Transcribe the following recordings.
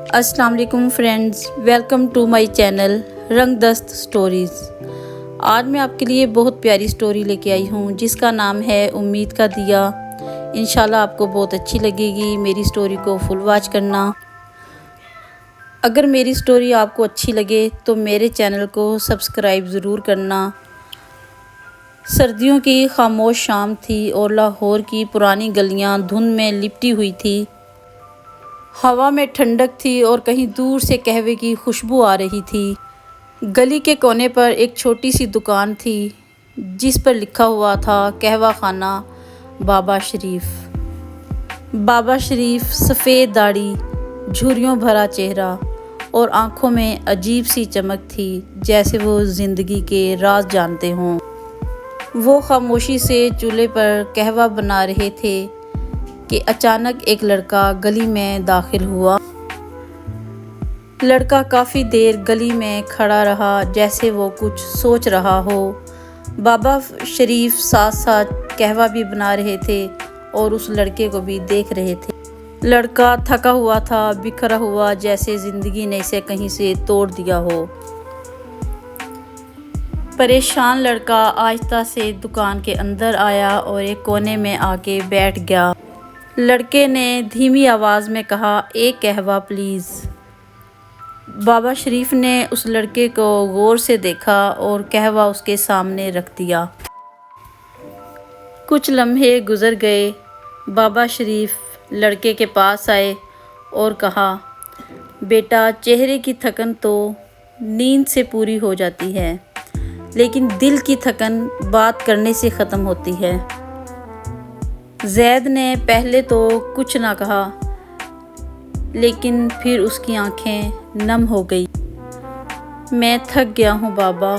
अस्सलाम वालेकुम friends, welcome to my channel रंग दस्त स्टोरीज़। आज मैं आपके लिए बहुत प्यारी स्टोरी लेके आई हूँ जिसका नाम है उम्मीद का दिया। इंशाल्लाह आपको बहुत अच्छी लगेगी। मेरी स्टोरी को फुल वॉच करना। अगर मेरी स्टोरी आपको अच्छी लगे तो मेरे चैनल को सब्सक्राइब ज़रूर करना। सर्दियों की खामोश शाम थी और लाहौर की पुरानी गलियाँ धुंध में लिपटी हुई थी। हवा में ठंडक थी और कहीं दूर से कहवे की खुशबू आ रही थी। गली के कोने पर एक छोटी सी दुकान थी जिस पर लिखा हुआ था कहवा खाना बाबा शरीफ। बाबा शरीफ सफ़ेद दाढ़ी, झुर्रियों भरा चेहरा और आंखों में अजीब सी चमक थी, जैसे वो ज़िंदगी के राज जानते हों। वो खामोशी से चूल्हे पर कहवा बना रहे थे कि अचानक एक लड़का गली में दाखिल हुआ। लड़का काफ़ी देर गली में खड़ा रहा, जैसे वो कुछ सोच रहा हो। बाबा शरीफ साथ साथ कहवा भी बना रहे थे और उस लड़के को भी देख रहे थे। लड़का थका हुआ था, बिखरा हुआ, जैसे ज़िंदगी ने इसे कहीं से तोड़ दिया हो। परेशान लड़का आहिस्ता से दुकान के अंदर आया और एक कोने में आके बैठ गया। लड़के ने धीमी आवाज़ में कहा, एक कहवा प्लीज़। बाबा शरीफ ने उस लड़के को गौर से देखा और कहवा उसके सामने रख दिया। कुछ लम्हे गुजर गए। बाबा शरीफ लड़के के पास आए और कहा, बेटा, चेहरे की थकन तो नींद से पूरी हो जाती है, लेकिन दिल की थकन बात करने से ख़त्म होती है। ज़ैद ने पहले तो कुछ ना कहा, लेकिन फिर उसकी आंखें नम हो गई। मैं थक गया हूँ बाबा।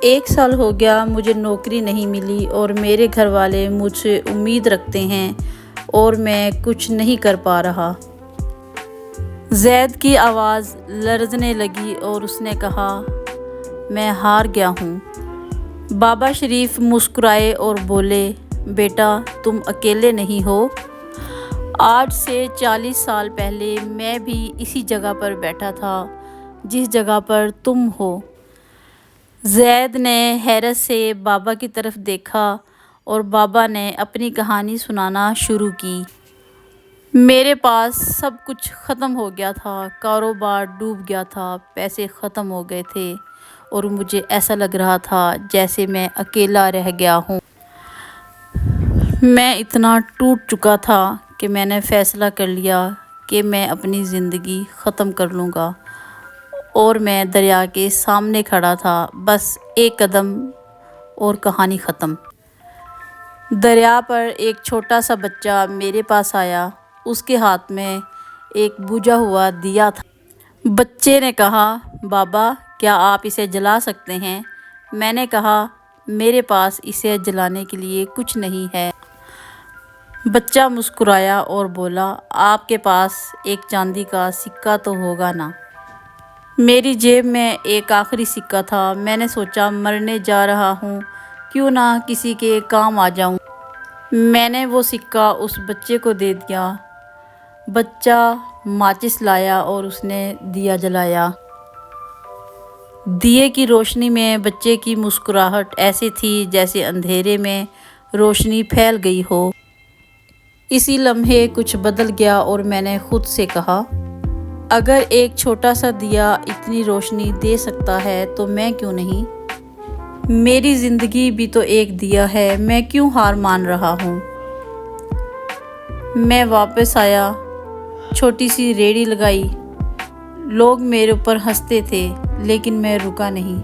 1 साल हो गया मुझे नौकरी नहीं मिली और मेरे घर वाले मुझसे उम्मीद रखते हैं और मैं कुछ नहीं कर पा रहा। ज़ैद की आवाज़ लरज़ने लगी और उसने कहा, मैं हार गया हूँ। बाबा शरीफ मुस्कुराए और बोले, बेटा, तुम अकेले नहीं हो। आज से 40 साल पहले मैं भी इसी जगह पर बैठा था जिस जगह पर तुम हो। ज़ैद ने हैरत से बाबा की तरफ देखा और बाबा ने अपनी कहानी सुनाना शुरू की। मेरे पास सब कुछ ख़त्म हो गया था, कारोबार डूब गया था, पैसे ख़त्म हो गए थे और मुझे ऐसा लग रहा था जैसे मैं अकेला रह गया हूँ। मैं इतना टूट चुका था कि मैंने फ़ैसला कर लिया कि मैं अपनी ज़िंदगी ख़त्म कर लूँगा और मैं दरिया के सामने खड़ा था। बस एक कदम और कहानी ख़त्म। दरिया पर एक छोटा सा बच्चा मेरे पास आया। उसके हाथ में एक बुझा हुआ दिया था। बच्चे ने कहा, बाबा, क्या आप इसे जला सकते हैं? मैंने कहा, मेरे पास इसे जलाने के लिए कुछ नहीं है। बच्चा मुस्कुराया और बोला, आपके पास एक चांदी का सिक्का तो होगा ना? मेरी जेब में एक आखिरी सिक्का था। मैंने सोचा, मरने जा रहा हूँ, क्यों ना किसी के काम आ जाऊँ। मैंने वो सिक्का उस बच्चे को दे दिया। बच्चा माचिस लाया और उसने दिया जलाया। दिए की रोशनी में बच्चे की मुस्कुराहट ऐसी थी जैसे अंधेरे में रोशनी फैल गई हो। इसी लम्हे कुछ बदल गया और मैंने खुद से कहा, अगर एक छोटा सा दिया इतनी रोशनी दे सकता है तो मैं क्यों नहीं। मेरी ज़िंदगी भी तो एक दिया है, मैं क्यों हार मान रहा हूँ। मैं वापस आया, छोटी सी रेहड़ी लगाई। लोग मेरे ऊपर हंसते थे, लेकिन मैं रुका नहीं।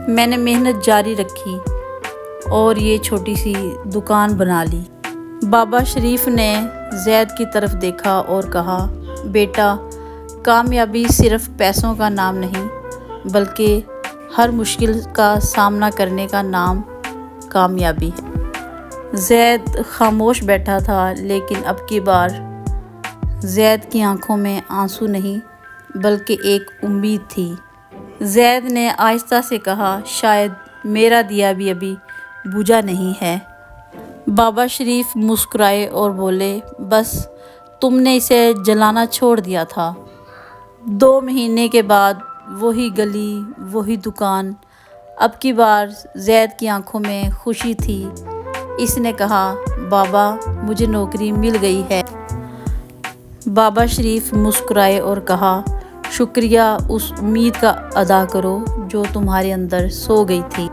मैंने मेहनत जारी रखी और ये छोटी सी दुकान बना ली। बाबा शरीफ ने ज़ैद की तरफ देखा और कहा, बेटा, कामयाबी सिर्फ पैसों का नाम नहीं, बल्कि हर मुश्किल का सामना करने का नाम कामयाबी है। ज़ैद खामोश बैठा था, लेकिन अब की बार ज़ैद की आंखों में आंसू नहीं, बल्कि एक उम्मीद थी। ज़ैद ने आहिस्ता से कहा, शायद मेरा दिया भी अभी बुझा नहीं है। بابا شریف مسکرائے اور بولے، بس تم نے اسے جلانا چھوڑ دیا تھا۔ 2 مہینے کے بعد وہی گلی، وہی دکان۔ اب کی بار زید کی آنکھوں میں خوشی تھی۔ اس نے کہا، بابا مجھے نوکری مل گئی ہے۔ بابا شریف مسکرائے اور کہا، شکریہ اس امید کا ادا کرو جو تمہارے اندر سو گئی تھی۔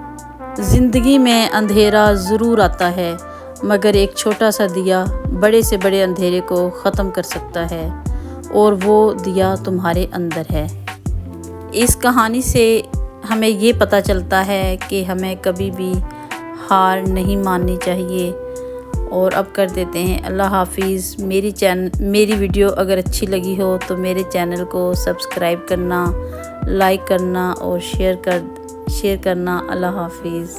زندگی میں اندھیرا ضرور آتا ہے، مگر ایک چھوٹا سا دیا بڑے سے بڑے اندھیرے کو ختم کر سکتا ہے، اور وہ دیا تمہارے اندر ہے۔ اس کہانی سے ہمیں یہ پتہ چلتا ہے کہ ہمیں کبھی بھی ہار نہیں ماننی چاہیے۔ اور اب کر دیتے ہیں اللہ حافظ۔ میری ویڈیو اگر اچھی لگی ہو تو میرے چینل کو سبسکرائب کرنا، لائک کرنا اور شیئر کرنا۔ اللہ حافظ۔